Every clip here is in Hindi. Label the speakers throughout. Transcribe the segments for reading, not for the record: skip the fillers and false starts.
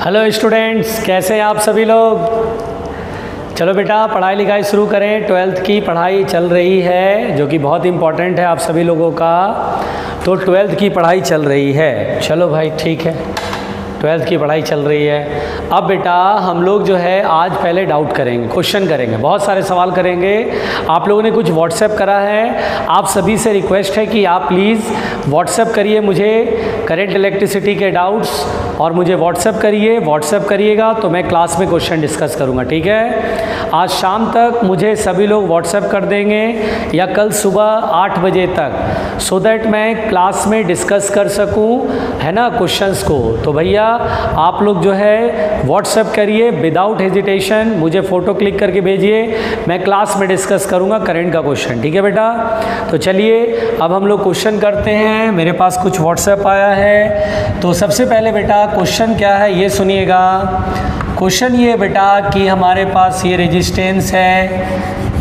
Speaker 1: हेलो स्टूडेंट्स, कैसे हैं आप सभी लोग। चलो बेटा पढ़ाई लिखाई शुरू करें। 12th की पढ़ाई चल रही है जो कि बहुत इम्पॉर्टेंट है आप सभी लोगों का। तो 12th की पढ़ाई चल रही है। चलो भाई ठीक है, 12th की पढ़ाई चल रही है। अब बेटा हम लोग जो है आज पहले डाउट करेंगे, क्वेश्चन करेंगे, बहुत सारे सवाल करेंगे। आप लोगों ने कुछ व्हाट्सएप करा है, आप सभी से रिक्वेस्ट है कि आप प्लीज़ व्हाट्सएप करिए मुझे करेंट इलेक्ट्रिसिटी के डाउट्स, और मुझे व्हाट्सएप करिएगा तो मैं क्लास में क्वेश्चन डिस्कस करूँगा। ठीक है, आज शाम तक मुझे सभी लोग व्हाट्सएप कर देंगे या कल सुबह 8 बजे तक, सो दैट मैं क्लास में डिस्कस कर सकूं, है ना, क्वेश्चंस को। तो भैया आप लोग जो है व्हाट्सएप करिए विदाउट हेजिटेशन, मुझे फ़ोटो क्लिक करके भेजिए, मैं क्लास में डिस्कस करूँगा करंट का क्वेश्चन। ठीक है बेटा, तो चलिए अब हम लोग क्वेश्चन करते हैं। मेरे पास कुछ व्हाट्सएप आया है। तो सबसे पहले बेटा क्वेश्चन क्या है ये सुनिएगा। क्वेश्चन ये बेटा कि हमारे पास ये रेजिस्टेंस है,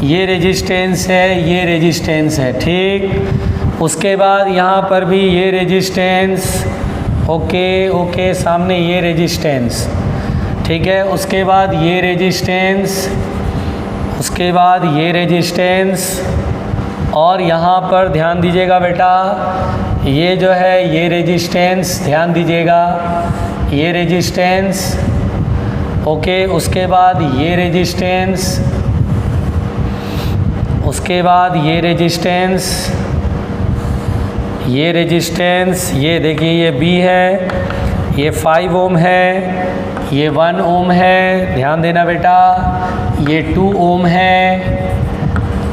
Speaker 1: ये रेजिस्टेंस है, ये रेजिस्टेंस है, ठीक। उसके बाद यहाँ पर भी ये रेजिस्टेंस, ओके, सामने ये रेजिस्टेंस, ठीक है। उसके बाद ये रेजिस्टेंस, उसके बाद ये रेजिस्टेंस, और यहाँ पर ध्यान दीजिएगा बेटा ये जो है ये रेजिस्टेंस, ध्यान दीजिएगा ये रेजिस्टेंस, ओके। उसके बाद ये रेजिस्टेंस, उसके बाद ये रेजिस्टेंस, ये रेजिस्टेंस, ये देखिए ये बी है, ये 5 ओम है, ये 1 ओम है, ध्यान देना बेटा, ये 2 ओम है,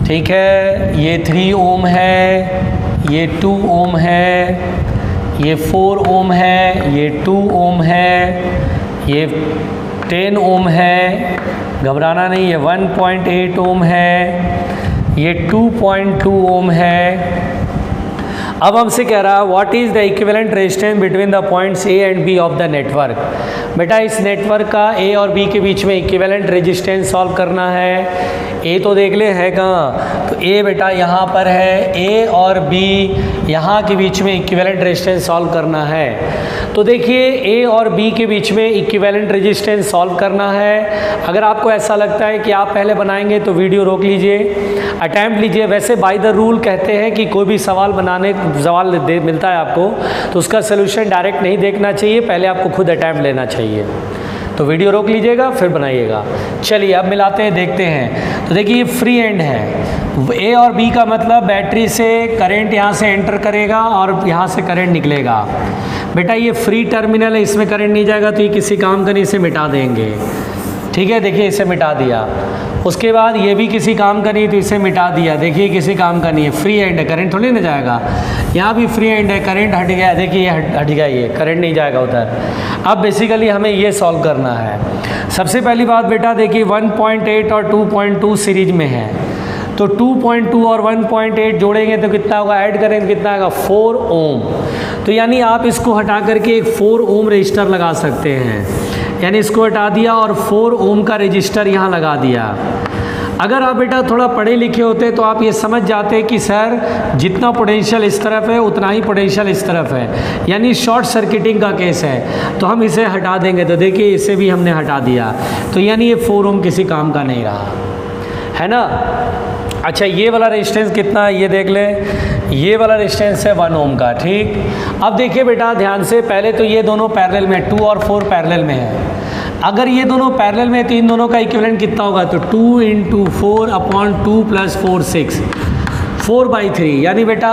Speaker 1: ठीक है, ये 3 ओम है, ये 2 ओम है, ये 4 ओम है, ये 2 ओम है, ये 10 ओम है, घबराना नहीं, ये 1.8 ओम है, ये 2.2 ओम है। अब हमसे कह रहा है what is the equivalent resistance between the points A and B of the network. बेटा इस नेटवर्क का ए और बी के बीच में इक्विवेलेंट रेजिस्टेंस सॉल्व करना है। ए तो देख ले है कहाँ, तो ए बेटा यहाँ पर है, ए और बी यहाँ के बीच में इक्विवेलेंट रेजिस्टेंस सॉल्व करना है। तो देखिए ए और बी के बीच में इक्विवेलेंट रेजिस्टेंस सॉल्व करना है। अगर आपको ऐसा लगता है कि आप पहले बनाएंगे तो वीडियो रोक लीजिए, अटैम्प्ट लीजिए। वैसे बाय द रूल कहते हैं कि कोई भी सवाल मिलता है आपको तो उसका सोल्यूशन डायरेक्ट नहीं देखना चाहिए, पहले आपको खुद अटैम्प्ट लेना चाहिए। तो वीडियो रोक लीजिएगा फिर बनाइएगा। चलिए अब मिलाते हैं, देखते हैं। तो देखिए ये फ्री एंड है, ए और बी का मतलब बैटरी से करंट यहाँ से एंटर करेगा और यहाँ से करंट निकलेगा। बेटा ये फ्री टर्मिनल है, इसमें करंट नहीं जाएगा तो ये किसी काम का नहीं, इसे मिटा देंगे। ठीक है, देखिए इसे मिटा दिया। उसके बाद ये भी किसी काम का नहीं तो इसे मिटा दिया, देखिए किसी काम का नहीं है, फ्री एंड है, करंट थोड़ी ना जाएगा। यहाँ भी फ्री एंड है, करंट हट गया, देखिए ये हट गया, ये करंट नहीं जाएगा उधर। अब बेसिकली हमें ये सॉल्व करना है। सबसे पहली बात बेटा देखिए 1.8 और 2.2 सीरीज में है, तो 2.2 और 1.8 जोड़ेंगे तो कितना होगा, ऐड करेंगे तो कितना आएगा 4 ओम। तो यानी आप इसको हटा करके एक 4 ओम रजिस्टर लगा सकते हैं, यानी इसको हटा दिया और 4 ओम का रजिस्टर यहाँ लगा दिया। अगर आप बेटा थोड़ा पढ़े लिखे होते तो आप ये समझ जाते कि सर जितना पोटेंशियल इस तरफ है उतना ही पोटेंशियल इस तरफ है, यानी शॉर्ट सर्किटिंग का केस है, तो हम इसे हटा देंगे। तो देखिए इसे भी हमने हटा दिया, तो यानी ये 4 ओम किसी काम का नहीं रहा, है ना। अच्छा ये वाला रेजिस्टेंस कितना है ये देख ले, ये वाला रेजिस्टेंस है 1 ओम का, ठीक। अब देखिए बेटा ध्यान से, पहले तो ये दोनों पैरेलल में, 2 और 4 पैरेलल में है। अगर ये दोनों पैरेलल में तो इन दोनों का इक्विवेलेंट कितना होगा, तो 2 × 4 अपॉन 2 + 4 6, 4/3। यानी बेटा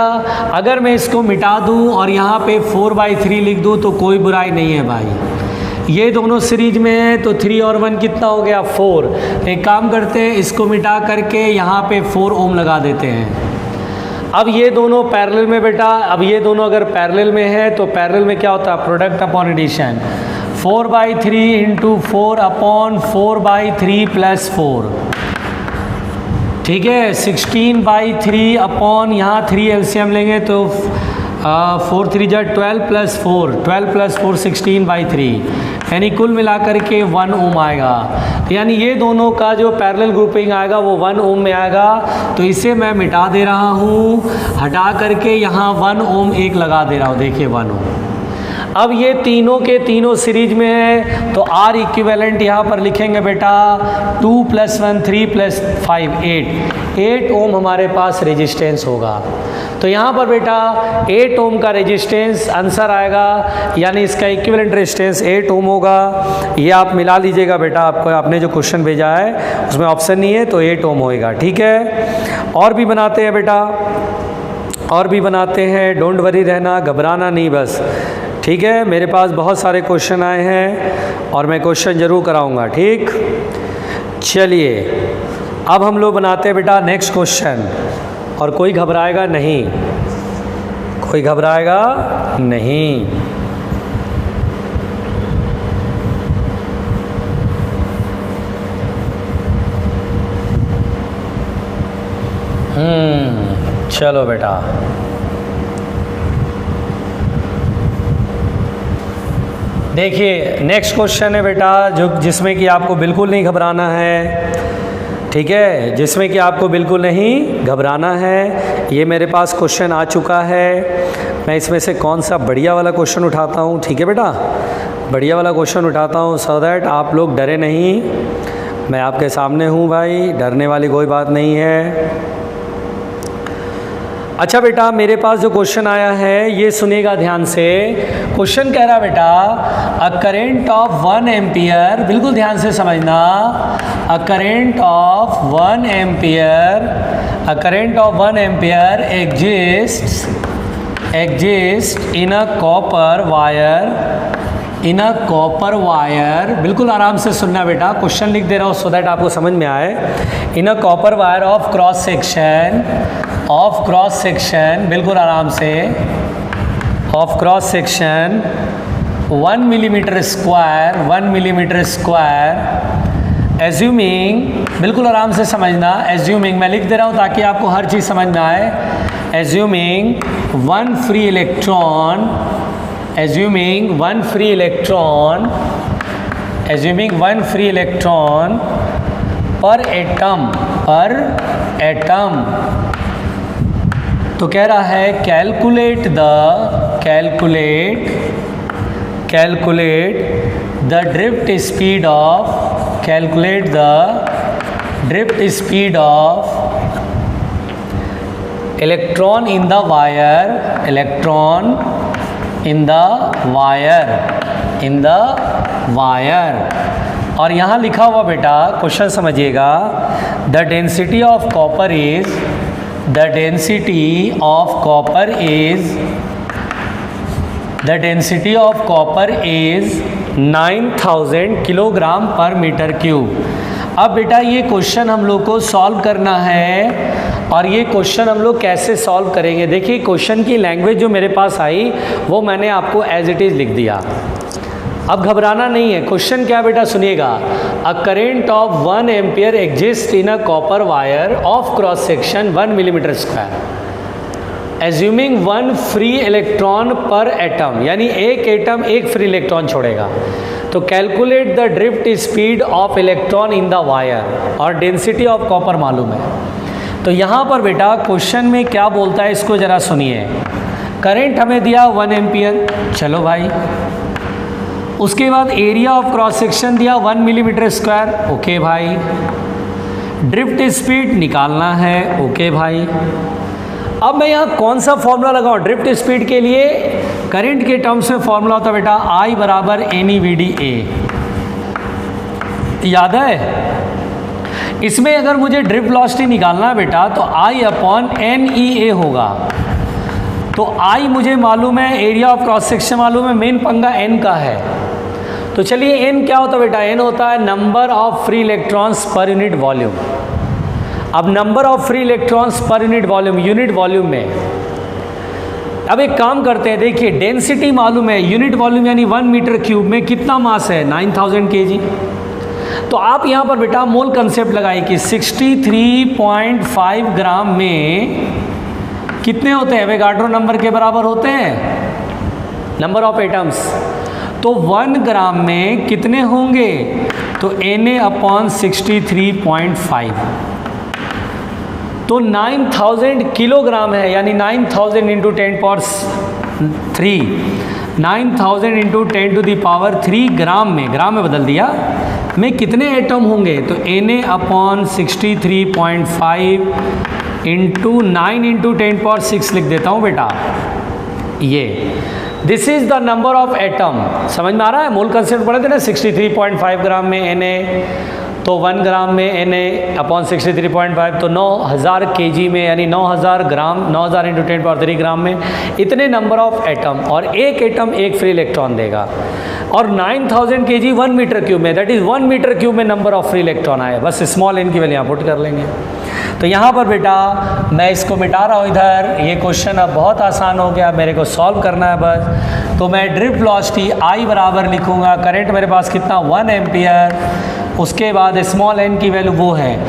Speaker 1: अगर मैं इसको मिटा दूँ और यहाँ पे 4/3 लिख दूँ तो कोई बुराई नहीं है भाई। ये दोनों सीरीज में है तो 3 और 1 कितना हो गया 4। एक काम करते हैं इसको मिटा करके यहाँ पे 4 ओम लगा देते हैं। अब ये दोनों पैरेलल में बेटा, अब ये दोनों अगर पैरेलल में है तो पैरेलल में क्या होता है, प्रोडक्ट अपॉन एडिशन, 4/3 × 4 अपॉन 4/3 + 4, ठीक है, 16/3 अपॉन यहाँ 3 एलसीएम लेंगे तो 4 3 जा 12 + 4, 12 + 4 16/3, यानी कुल मिलाकर के 1 ओम आएगा। तो यानी ये दोनों का जो पैरेलल ग्रुपिंग आएगा वो 1 ओम में आएगा। तो इसे मैं मिटा दे रहा हूँ, हटा करके यहाँ 1 ओम एक लगा दे रहा हूँ, देखिए 1 ओम। अब ये तीनों के तीनों सीरीज में है, तो R इक्विवेलेंट यहाँ पर लिखेंगे बेटा 2 + 1 3 + 5 8 ओम हमारे पास रेजिस्टेंस होगा। तो यहाँ पर बेटा 8 ओम का रेजिस्टेंस आंसर आएगा, यानी इसका इक्विवेलेंट रेजिस्टेंस 8 ओम होगा। ये आप मिला लीजिएगा बेटा, आपको आपने जो क्वेश्चन भेजा है उसमें ऑप्शन नहीं है तो 8 ओम होएगा। ठीक है, और भी बनाते हैं बेटा, और भी बनाते हैं, डोंट वरी रहना, घबराना नहीं बस। ठीक है, मेरे पास बहुत सारे क्वेश्चन आए हैं और मैं क्वेश्चन ज़रूर कराऊंगा। ठीक, चलिए अब हम लोग बनाते हैं बेटा नेक्स्ट क्वेश्चन, और कोई घबराएगा नहीं, कोई घबराएगा नहीं। चलो बेटा, देखिए नेक्स्ट क्वेश्चन है बेटा जो जिसमें कि आपको बिल्कुल नहीं घबराना है। ठीक है, जिसमें कि आपको बिल्कुल नहीं घबराना है। ये मेरे पास क्वेश्चन आ चुका है, मैं इसमें से कौन सा बढ़िया वाला क्वेश्चन उठाता हूँ। ठीक है बेटा, बढ़िया वाला क्वेश्चन उठाता हूँ सो दैट आप लोग डरे नहीं। मैं आपके सामने हूँ भाई, डरने वाली कोई बात नहीं है। अच्छा बेटा, मेरे पास जो क्वेश्चन आया है ये सुनिएगा ध्यान से। क्वेश्चन कह रहा बेटा अ करेंट ऑफ 1 एम्पियर, बिल्कुल ध्यान से समझना, a current of 1 ampere, a current of 1 ampere exist in a copper wire, in a copper wire, बिल्कुल आराम से सुनना बेटा, क्वेश्चन लिख दे रहा हूँ सो दैट आपको समझ में आए। In a copper wire of cross section, बिल्कुल आराम से, of cross section 1 millimetre square, assuming, बिल्कुल आराम से समझना, एज्यूमिंग मैं लिख दे रहा हूँ ताकि आपको हर चीज़ समझ में आए। Assuming 1 free electron, assuming one free electron per atom, तो कह रहा है calculate the drift speed of electron in the wire, और यहाँ लिखा हुआ बेटा क्वेश्चन समझिएगा, the density of copper is 9000 kilogram पर मीटर क्यूब। अब बेटा ये क्वेश्चन हम लोग को सॉल्व करना है, और ये क्वेश्चन हम लोग कैसे सॉल्व करेंगे। देखिए क्वेश्चन की लैंग्वेज जो मेरे पास आई वो मैंने आपको एज इट इज़ लिख दिया, अब घबराना नहीं है। क्वेश्चन क्या बेटा सुनिएगा, a current of 1 ampere exist in a copper wire of cross section 1 millimetre square, assuming 1 free electron पर एटम, यानी एक एटम एक फ्री इलेक्ट्रॉन छोड़ेगा, तो calculate the drift speed of electron in the wire, और डेंसिटी ऑफ कॉपर मालूम है। तो यहाँ पर बेटा क्वेश्चन में क्या बोलता है इसको ज़रा सुनिए। करंट हमें दिया 1 एम्पियर, चलो भाई, उसके बाद एरिया ऑफ क्रॉस सेक्शन दिया 1 मिलीमीटर स्क्वायर, ओके भाई, ड्रिफ्ट स्पीड निकालना है, ओके भाई। अब मैं यहाँ कौन सा फॉर्मूला लगाऊँ ड्रिफ्ट स्पीड के लिए? करंट के टर्म्स में फॉर्मूला होता है बेटा I बराबर NEVDA, याद है? इसमें अगर मुझे ड्रिफ्ट वेलोसिटी निकालना है बेटा तो I/NEA होगा। तो I मुझे मालूम है, एरिया ऑफ क्रॉस सेक्शन मालूम है, मेन पंगा N का है। तो चलिए N क्या होता है बेटा? N होता है number of free electrons per unit volume. अब number of free electrons per unit volume में, अब एक काम करते हैं, देखिए डेंसिटी मालूम है, यूनिट वॉल्यूम यानी 1 मीटर क्यूब में कितना मास है? 9000 kg। तो आप यहाँ पर बेटा मोल कंसेप्ट लगाइए कि 63.5 ग्राम में कितने होते हैं? एवोगाड्रो नंबर के बराबर होते हैं नंबर ऑफ एटम्स। तो 1 ग्राम में कितने होंगे? तो Na/63.5, तो 9000 किलोग्राम है, यानी 9000 × 10⁻³ 9000 इंटू 10 टू दी पावर 3 ग्राम में बदल दिया, में कितने एटम होंगे? तो Na upon 63.5 into 9 into 10 power 6 लिख देता हूँ बेटा। ये this is the number of atom. समझ में आ रहा है? मोल कंसेप्ट पढ़े थे ना, 63.5 ग्राम में Na, तो 1 ग्राम में Na अपॉन 63.5, तो 9000 kg में, यानी 9000 ग्राम, 9000 इंटू 10 पावर 3 ग्राम में इतने नंबर ऑफ एटम, और एक एटम एक फ्री इलेक्ट्रॉन देगा। और 9000 kg 1 मीटर क्यूब में, दैट इज़ 1 मीटर क्यूब में नंबर ऑफ फ्री इलेक्ट्रॉन आए। बस स्मॉल n की वैल्यू यहाँ पुट कर लेंगे। तो यहाँ पर बेटा मैं इसको मिटा रहा हूँ इधर। ये क्वेश्चन अब बहुत आसान हो गया, मेरे को सॉल्व करना है बस। तो मैं ड्रिप वेलोसिटी I बराबर लिखूँगा, करंट मेरे पास कितना 1 एम्पियर, उसके बाद स्मॉल n की वैल्यू वो है।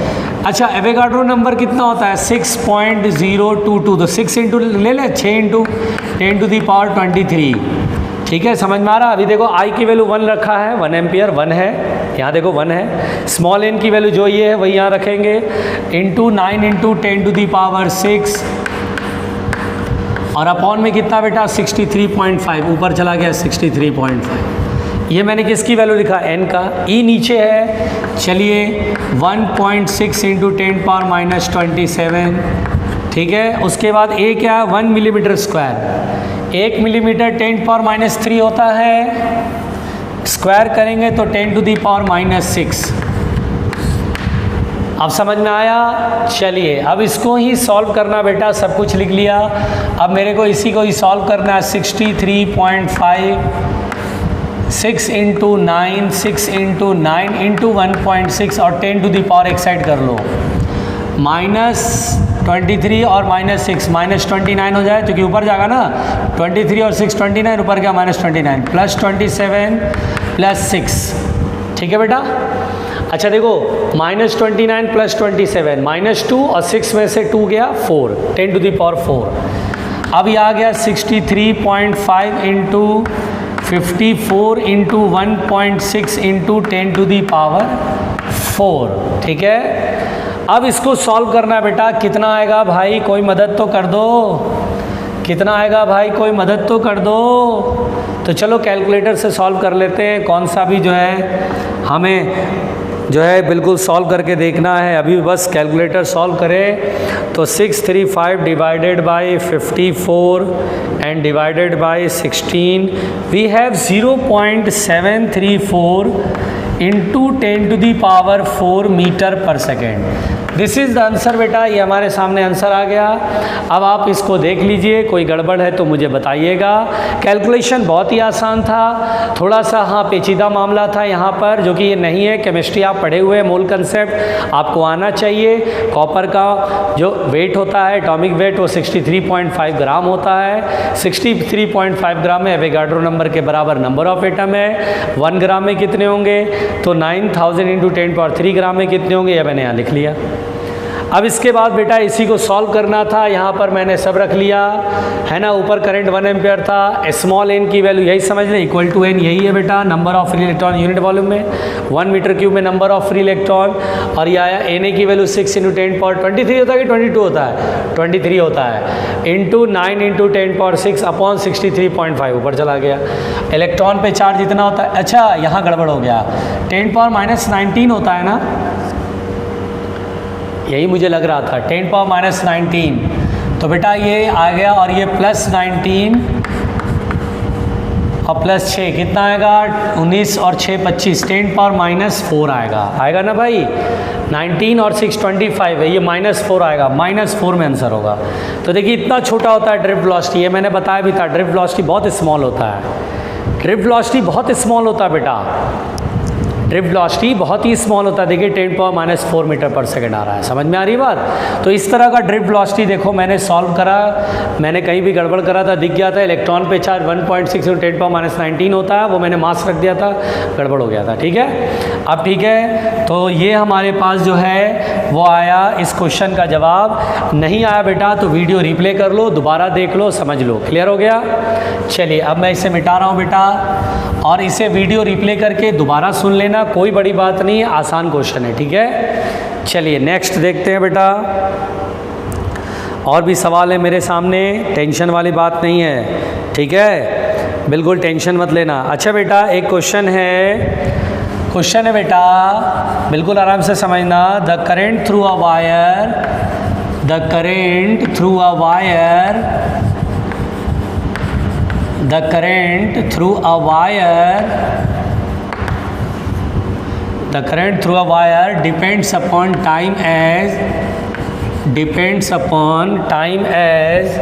Speaker 1: अच्छा, एवोगाड्रो नंबर कितना होता है? 6.022, तो 6 इंटू ले लें, 6 इंटू 10 टू दी पावर 23। ठीक है, समझ में आ रहा है? अभी देखो I की वैल्यू 1 रखा है, 1 एम्पियर 1 है, यहाँ देखो 1 है। स्मॉल n की वैल्यू जो ये है वही यहाँ रखेंगे, into 9 into 10 to the power 6, और अपॉन में कितना बेटा 63.5, ऊपर चला गया 63.5। ये मैंने किसकी वैल्यू लिखा? n का। E नीचे है, चलिए 1.6 इंटू 10 पावर माइनस 27। ठीक है, उसके बाद A क्या है? 1 millimetre square. 1 millimetre 10 power minus 3 होता है, स्क्वायर करेंगे तो 10 टू दी पावर माइनस 6। अब समझ में आया? चलिए अब इसको ही सॉल्व करना बेटा, सब कुछ लिख लिया। अब मेरे को इसी को ही सॉल्व करना है। 63.5, 6 इंटू 9, 6 इंटू 9 इंटू 1.6, और 10 टू दी पावर एक साइड कर लो, माइनस 23 और माइनस 6, माइनस 29 हो जाए, क्योंकि ऊपर जाएगा ना 23 और 6 29, ऊपर क्या माइनस 29, प्लस 27 प्लस 6। ठीक है बेटा? अच्छा देखो, माइनस 29 प्लस 27, माइनस 2, और 6 में से 2 गया 4, 10 टू दी पावर 4। अब ये आ गया 63.5 into 54 into 1.6 into 10 to the power 4। ठीक है, अब इसको सॉल्व करना है बेटा। कितना आएगा भाई? कोई मदद तो कर दो। कितना आएगा भाई? कोई मदद तो कर दो। तो चलो कैलकुलेटर से सॉल्व कर लेते हैं, कौन सा भी जो है हमें जो है बिल्कुल सॉल्व करके देखना है। अभी बस कैलकुलेटर सॉल्व करें तो 635 divided by 54 and divided by 16, we have 0.734 into 10 to the power 4 metre per second. This is the answer बेटा, ये हमारे सामने आंसर आ गया। अब आप इसको देख लीजिए, कोई गड़बड़ है तो मुझे बताइएगा। कैलकुलेशन बहुत ही आसान था, थोड़ा सा हाँ पेचीदा मामला था यहाँ पर, जो कि ये नहीं है। केमिस्ट्री आप पढ़े हुए हैं, मोल कंसेप्ट आपको आना चाहिए। कॉपर का जो वेट होता है, एटॉमिक वेट, वो 63.5 ग्राम होता है। 63.5 ग्राम में एवोगाड्रो नंबर के बराबर नंबर ऑफ एटम है। 1 ग्राम में कितने होंगे? तो 9000 इंटू 10 पावर 3 ग्राम में कितने होंगे? यह मैंने यहाँ लिख लिया। अब इसके बाद बेटा इसी को सॉल्व करना था। यहाँ पर मैंने सब रख लिया है ना। ऊपर करंट 1 एम्पियर था, स्मॉल n की वैल्यू यही समझ लें, इक्वल टू n यही है बेटा, number of free electron unit volume में, 1 मीटर क्यूब में नंबर ऑफ फ्री इलेक्ट्रॉन। और ये आया Na की वैल्यू 6 इंटू 10 पावर 23 होता है कि 22 होता है? 23 होता है, इंटू 9 इंटू 10 पावर 6 अपॉन 63.5, ऊपर चला गया। इलेक्ट्रॉन पे चार्ज इतना होता है। अच्छा यहाँ गड़बड़ हो गया, 10 पावर माइनस 19 होता है ना, यही मुझे लग रहा था, 10 पावर माइनस 19। तो बेटा ये आ गया, और ये प्लस 19 और प्लस 6 कितना आएगा? 19 और 6 25, 10 पावर माइनस 4 आएगा। आएगा ना भाई? 19 और 6 25 है, ये -4 आएगा, -4 में आंसर होगा। तो देखिए इतना छोटा होता है ड्रिफ्ट वेलोसिटी, ये मैंने बताया भी था। ड्रिफ्ट वेलोसिटी बहुत स्मॉल होता है, ड्रिफ्ट वेलोसिटी बहुत स्मॉल होता है बेटा, ड्रिफ्ट वेलोसिटी बहुत ही स्मॉल होता है। देखिए 10 पावर माइनस 4 मीटर पर सेकंड आ रहा है, समझ में आ रही है बात? तो इस तरह का ड्रिफ्ट वेलोसिटी देखो मैंने सॉल्व करा, मैंने कहीं भी गड़बड़ करा था, दिख गया था इलेक्ट्रॉन पे चार्ज 1.6 इंटू 10 पावर माइनस 19 होता है, वो मैंने मास रख दिया था, गड़बड़ हो गया था। ठीक है, अब ठीक है, तो ये हमारे पास जो है वो आया इस क्वेश्चन का जवाब। नहीं आया बेटा तो वीडियो रिप्ले कर लो, दोबारा देख लो, समझ लो। क्लियर हो गया? चलिए अब मैं इसे मिटा रहा हूँ बेटा, और इसे वीडियो रिप्ले करके दोबारा सुन लेना, कोई बड़ी बात नहीं है, आसान क्वेश्चन है। ठीक है, चलिए नेक्स्ट देखते हैं बेटा। और भी सवाल है मेरे सामने, टेंशन वाली बात नहीं है। ठीक है, बिल्कुल टेंशन मत लेना। अच्छा बेटा एक क्वेश्चन है बेटा, बिल्कुल आराम से समझना। The current through a wire, the current through a wire, the current through a wire, the current through a wire depends upon time as, depends upon time as,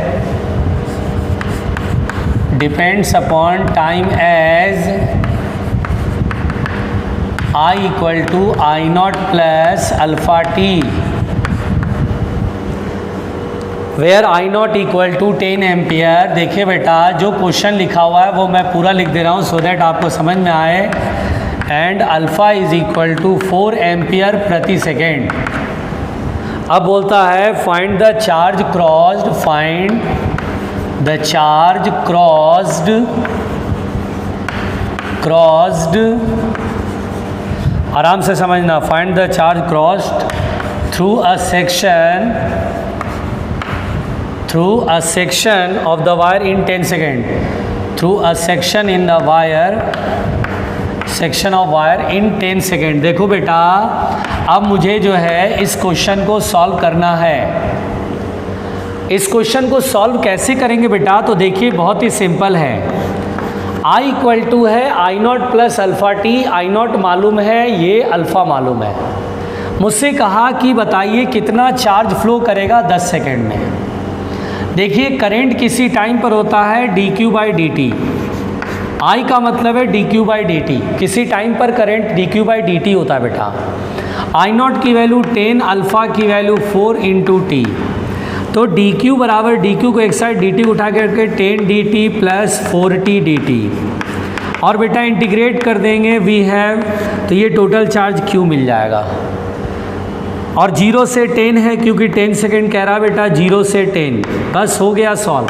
Speaker 1: depends upon time as I equal to I not plus alpha t, where I not equal to 10 ampere. देखिए बेटा जो क्वेश्चन लिखा हुआ है वो मैं पूरा लिख दे रहा हूँ सो दैट आपको समझ में आए। And alpha is equal to 4 ampere प्रति सेकेंड। अब बोलता है find the charge crossed, find the charge crossed, crossed, आराम से समझना, find the charge crossed through a section, through a section of the wire in 10 second, through a section in the wire, section of wire in 10 second. देखो बेटा अब मुझे जो है इस क्वेश्चन को सॉल्व करना है। इस क्वेश्चन को सॉल्व कैसे करेंगे बेटा, तो देखिए बहुत ही सिंपल है। I इक्वल टू है I not plus alpha T, I naught मालूम है, ये अल्फ़ा मालूम है। मुझसे कहा कि बताइए कितना चार्ज फ्लो करेगा 10 सेकेंड में। देखिए करंट किसी टाइम पर होता है D Q by D T, I का मतलब है D Q by D T, किसी टाइम पर current D Q by D T होता है बेटा। आई नॉट की वैल्यू 10, अल्फ़ा की वैल्यू 4 इंटू टी, तो डी क्यू बराबर डी क्यू को एक साइड डी टी उठा करके 10 D T plus 4t D T, और बेटा इंटीग्रेट कर देंगे वी हैव, तो ये टोटल चार्ज क्यू मिल जाएगा। और 0 से 10 है क्योंकि 10 सेकेंड कह रहा बेटा, 0 से 10, बस हो गया सॉल्व।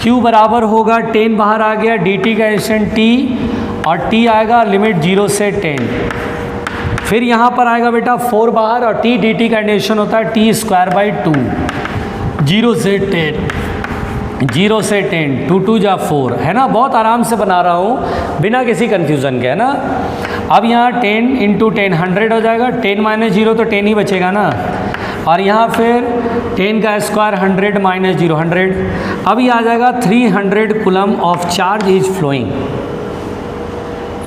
Speaker 1: क्यू बराबर होगा 10 बाहर आ गया, डी टी का इंस्टेंट टी, और टी आएगा लिमिट 0 से 10, फिर यहाँ पर आएगा बेटा 4 बाहर, और टी डी टी का इंडेशन होता है टी स्क्वायर बाई 2, 0 से 10, 0 से 10, 2 2 जा 4, है ना। बहुत आराम से बना रहा हूँ बिना किसी कन्फ्यूज़न के, है ना। अब यहाँ 10 इंटू 10 100 हो जाएगा, 10 माइनस 0 तो 10 ही बचेगा ना, और यहाँ फिर 10 का स्क्वायर 100 माइनस 0 100। अब ये आ जाएगा 300 coulomb of charge is flowing,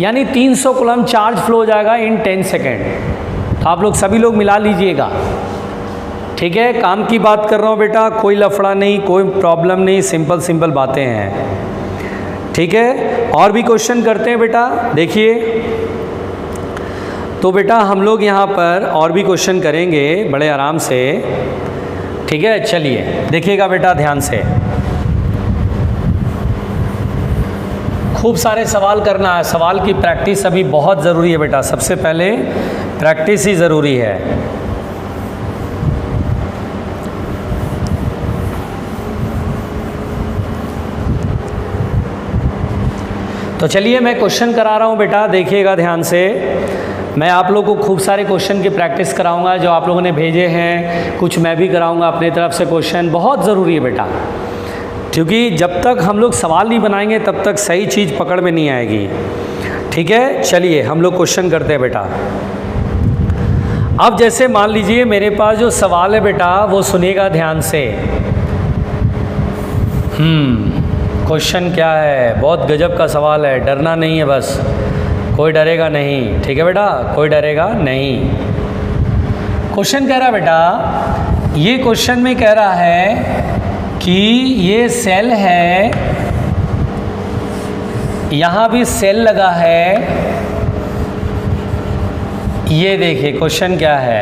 Speaker 1: यानी 300 कूलम चार्ज फ्लो हो जाएगा इन 10 सेकेंड। तो आप लोग सभी लोग मिला लीजिएगा, ठीक है। काम की बात कर रहा हूँ बेटा, कोई लफड़ा नहीं, कोई प्रॉब्लम नहीं, सिंपल सिंपल बातें हैं, ठीक है। और भी क्वेश्चन करते हैं बेटा, देखिए। तो बेटा हम लोग यहाँ पर और भी क्वेश्चन करेंगे बड़े आराम से, ठीक है। चलिए देखिएगा बेटा ध्यान से, खूब सारे सवाल करना है। सवाल की प्रैक्टिस अभी बहुत ज़रूरी है बेटा, सबसे पहले प्रैक्टिस ही ज़रूरी है। तो चलिए मैं क्वेश्चन करा रहा हूँ बेटा, देखिएगा ध्यान से। मैं आप लोगों को खूब सारे क्वेश्चन की प्रैक्टिस कराऊंगा जो आप लोगों ने भेजे हैं, कुछ मैं भी कराऊंगा अपने तरफ से। क्वेश्चन बहुत ज़रूरी है बेटा, क्योंकि जब तक हम लोग सवाल नहीं बनाएंगे तब तक सही चीज़ पकड़ में नहीं आएगी, ठीक है। चलिए हम लोग क्वेश्चन करते हैं बेटा। अब जैसे मान लीजिए मेरे पास जो सवाल है बेटा वो सुनिएगा ध्यान से। क्वेश्चन क्या है, बहुत गजब का सवाल है, डरना नहीं है, बस कोई डरेगा नहीं, ठीक है बेटा, कोई डरेगा नहीं। क्वेश्चन कह रहा है बेटा, ये क्वेश्चन में कह रहा है कि ये सेल है, यहाँ भी सेल लगा है। ये देखिए क्वेश्चन क्या है,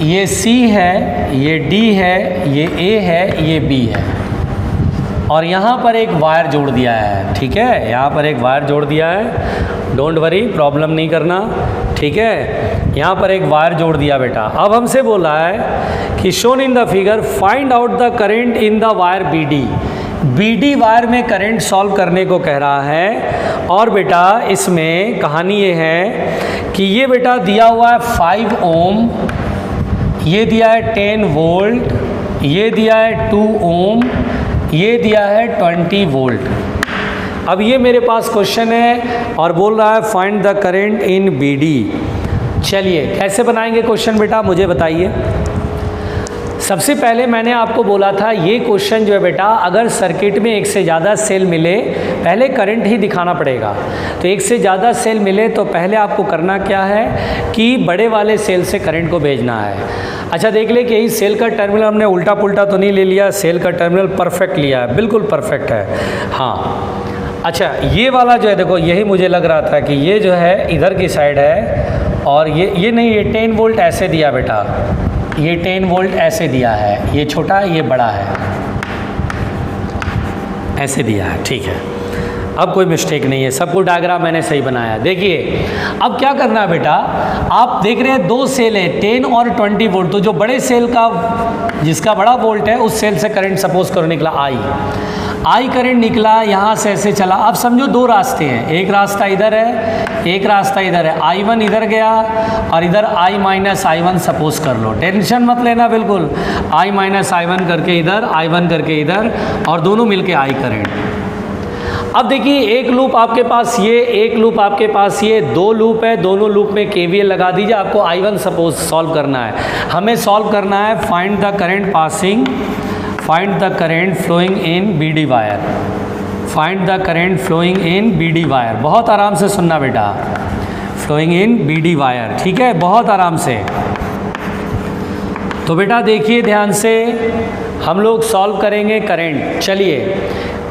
Speaker 1: ये C है, ये D है, ये A है, ये B है, और यहाँ पर एक वायर जोड़ दिया है, ठीक है। यहाँ पर एक वायर जोड़ दिया है, डोंट वरी, प्रॉब्लम नहीं करना, ठीक है। यहाँ पर एक वायर जोड़ दिया बेटा। अब हमसे बोला है कि shown in the figure find out the current in the wire BD। BD wire में करंट सॉल्व करने को कह रहा है। और बेटा इसमें कहानी ये है कि ये बेटा दिया हुआ है 5 ओम, ये दिया है 10 वोल्ट, ये दिया है 2 ओम, ये दिया है 20 वोल्ट। अब ये मेरे पास क्वेश्चन है और बोल रहा है find the current in BD। चलिए कैसे बनाएंगे क्वेश्चन बेटा, मुझे बताइए। सबसे पहले मैंने आपको बोला था ये क्वेश्चन जो है बेटा, अगर सर्किट में एक से ज़्यादा सेल मिले, पहले करंट ही दिखाना पड़ेगा। तो एक से ज़्यादा सेल मिले तो पहले आपको करना क्या है कि बड़े वाले सेल से करंट को भेजना है। अच्छा देख ले कि यही सेल का टर्मिनल हमने उल्टा पुल्टा तो नहीं ले लिया, सेल का टर्मिनल परफेक्ट लिया है, बिल्कुल परफेक्ट है। हाँ अच्छा, ये वाला जो है देखो, यही मुझे लग रहा था कि ये जो है इधर की साइड है और ये नहीं, ये 10 वोल्ट ऐसे दिया बेटा, ये 10 वोल्ट ऐसे दिया है, ये छोटा है ये बड़ा है, ऐसे दिया है, ठीक है। अब कोई मिस्टेक नहीं है, सब कुछ डायग्राम मैंने सही बनाया है। देखिए अब क्या करना है बेटा, आप देख रहे हैं दो सेल है 10 और 20 वोल्ट, तो जो बड़े सेल का जिसका बड़ा वोल्ट है उस सेल से करंट सपोज करो निकला आई करंट निकला, यहाँ से ऐसे चला। अब समझो दो रास्ते हैं, एक रास्ता इधर है, एक रास्ता इधर है। I1 इधर गया और इधर I माइनस I1 सपोज कर लो, टेंशन मत लेना बिल्कुल। I माइनस I1 करके इधर, I1 करके इधर, और दोनों मिलके I करंट। अब देखिए एक लूप आपके पास ये, एक लूप आपके पास ये, दो लूप है, दोनों लूप में KVL लगा दीजिए। आपको I1 सपोज सॉल्व करना है, हमें सॉल्व करना है find the current passing, find the current flowing in BD wire, find the current flowing in BD wire. बहुत आराम से सुनना बेटा, फ्लोइंग इन BD वायर, ठीक है, बहुत आराम से। तो बेटा देखिए ध्यान से, हम लोग सॉल्व करेंगे करंट। चलिए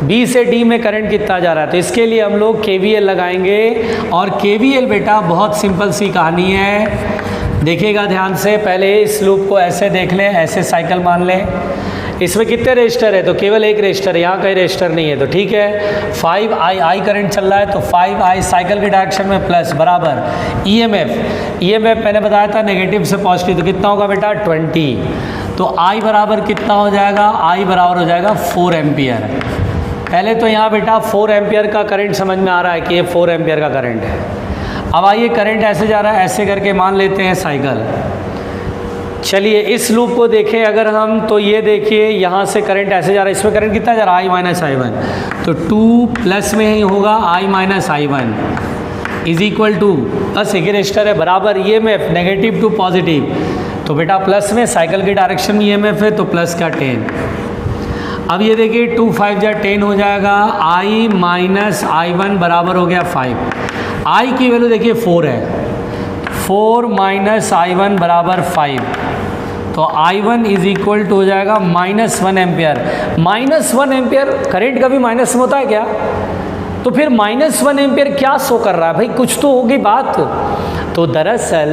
Speaker 1: B से D में करंट कितना जा रहा है, तो इसके लिए हम लोग KVL लगाएंगे। और KVL बेटा बहुत सिंपल सी कहानी है, देखिएगा ध्यान से। पहले इस लूप को ऐसे देख लें, ऐसे साइकिल मान लें। इसमें कितने रेजिस्टर है, तो केवल एक रेजिस्टर है, यहाँ कहीं रेजिस्टर नहीं है, तो ठीक है। 5I करंट चल रहा है, तो 5I साइकिल की डायरेक्शन में प्लस बराबर EMF मैंने बताया था नेगेटिव से पॉजिटिव, तो कितना होगा बेटा 20। तो I बराबर कितना हो जाएगा, I बराबर हो जाएगा 4 एम्पियर। पहले तो यहाँ बेटा 4 एम्पियर का करंट समझ में आ रहा है कि ये 4 एम्पियर का करंट है। अब आइए करंट ऐसे जा रहा है, ऐसे करके मान लेते हैं साइकिल। चलिए इस लूप को देखें अगर हम, तो ये देखिए यहाँ से करंट ऐसे जा रहा है, इसमें करंट कितना जा रहा है I माइनस I1, तो 2 प्लस में ही होगा I minus I1 is equal to, बस एक ही रेजिस्टर है, बराबर EMF नेगेटिव टू पॉजिटिव, तो बेटा प्लस में साइकिल की डायरेक्शन में EMF है, तो प्लस का 10। अब ये देखिए 2 5 जा 10 हो जाएगा, I माइनस I1 बराबर हो गया 5। I की वैल्यू देखिए 4 है, 4 माइनस I1 बराबर 5, तो I1 इज इक्वल टू हो जाएगा -1 एम्पियर। -1 एम्पियर करंट कभी माइनस में होता है क्या? तो फिर -1 एम्पियर क्या शो कर रहा है भाई, कुछ तो होगी बात। तो दरअसल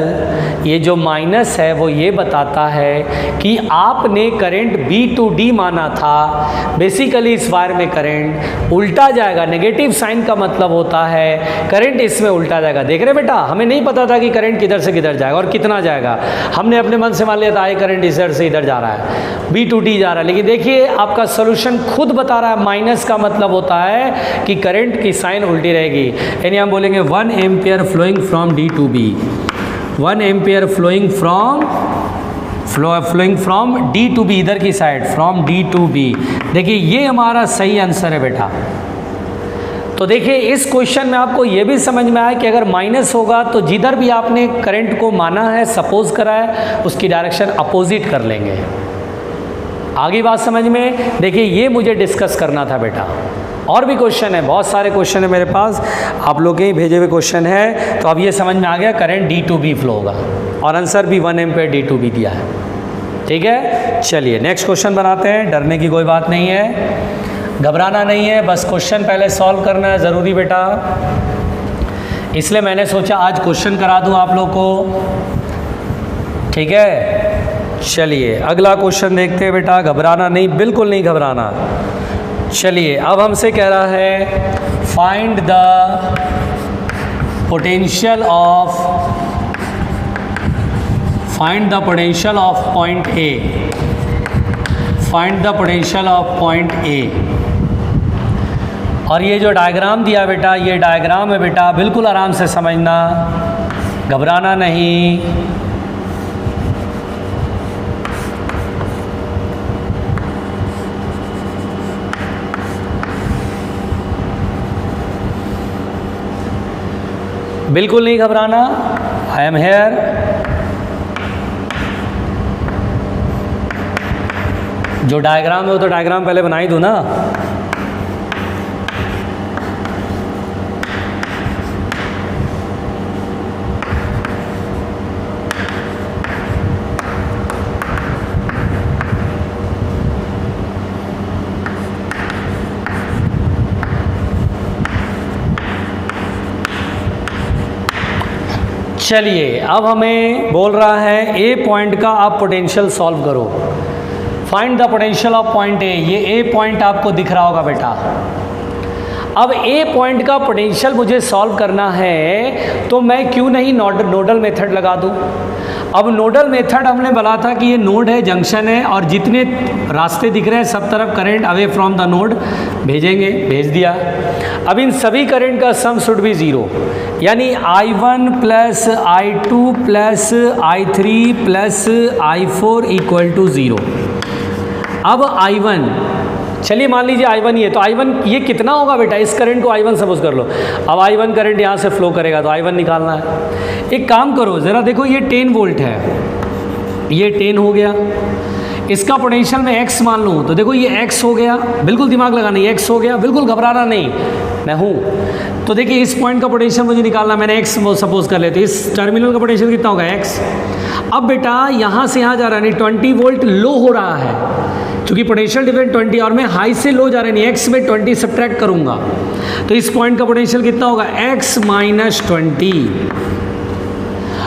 Speaker 1: ये जो माइनस है वो ये बताता है कि आपने करंट B to D माना था, बेसिकली इस वायर में करंट उल्टा जाएगा। नेगेटिव साइन का मतलब होता है करंट इसमें उल्टा जाएगा। देख रहे बेटा, हमें नहीं पता था कि करंट किधर से किधर जाएगा और कितना जाएगा, हमने अपने मन से मान लिया था आई करंट इधर से इधर जा रहा है, B to D जा रहा है। लेकिन देखिए आपका सोल्यूशन खुद बता रहा है माइनस का मतलब होता है कि करंट की साइन उल्टी रहेगी। यानी हम बोलेंगे 1 ampere flowing from D to B, 1 ampere flowing from D to B, इधर की side from D to B। देखिए ये हमारा सही आंसर है बेटा। तो देखिए इस क्वेश्चन में आपको ये भी समझ में आया कि अगर माइनस होगा तो जिधर भी आपने करंट को माना है, सपोज करा है, उसकी डायरेक्शन अपोजिट कर लेंगे। आगे बात समझ में? देखिए ये मुझे डिस्कस करना था बेटा। और भी क्वेश्चन है, बहुत सारे क्वेश्चन है मेरे पास, आप लोग के ही भेजे हुए क्वेश्चन है। तो अब ये समझ में आ गया current D to B flow होगा और आंसर भी 1 एम्पियर D to B दिया है। ठीक है, चलिए नेक्स्ट क्वेश्चन बनाते हैं। डरने की कोई बात नहीं है, घबराना नहीं है, बस क्वेश्चन पहले सॉल्व करना है ज़रूरी बेटा। इसलिए मैंने सोचा आज क्वेश्चन करा दूँ आप लोग को। ठीक है, चलिए अगला क्वेश्चन देखते हैं बेटा। घबराना नहीं, बिल्कुल नहीं घबराना। चलिए अब हमसे कह रहा है find the potential of point A, find the potential of point A. और ये जो डायग्राम दिया बेटा, ये डायग्राम है बेटा, बिल्कुल आराम से समझना, घबराना नहीं। बिल्कुल नहीं घबराना, आई एम हेयर। जो डायग्राम है वो तो डायग्राम पहले बना ही दूँ ना। चलिए अब हमें बोल रहा है ए पॉइंट का आप पोटेंशियल सॉल्व करो। Find the potential of point A. ये ए पॉइंट आपको दिख रहा होगा बेटा। अब ए पॉइंट का पोटेंशियल मुझे सॉल्व करना है तो मैं क्यों नहीं नोडल मेथड लगा दूं। अब नोडल मेथड हमने बोला था कि ये नोड है, जंक्शन है, और जितने रास्ते दिख रहे हैं सब तरफ current away from the node भेजेंगे, भेज दिया। अब इन सभी करंट का सम शुड बी ज़ीरो, यानी I1 plus I2 plus I3 plus I4 equal to zero. अब I1, चलिए मान लीजिए I1 ये, तो I1 ये कितना होगा बेटा, इस करंट को I1 सपोज कर लो। अब I1 करंट यहाँ से फ्लो करेगा तो I1 निकालना है। एक काम करो ज़रा, देखो ये 10 वोल्ट है, ये 10 हो गया। इसका पोटेंशियल मैं x मान लूँ तो देखो ये x हो गया, बिल्कुल दिमाग लगाना, ये x हो गया, बिल्कुल घबराना नहीं, मैं हूँ। तो देखिए इस पॉइंट का पोटेंशियल मुझे निकालना, मैंने x सपोज कर लेते, इस टर्मिनल का पोटेंशियल कितना होगा x। अब बेटा यहाँ से यहाँ जा रहा है, 20 वोल्ट लो हो रहा है, क्योंकि पोटेंशियल डिफरेंस 20 और मैं हाई से लो जा रहा है, x में 20 सब्ट्रैक्ट करूँगा तो इस पॉइंट का पोटेंशियल कितना होगा, x माइनस 20।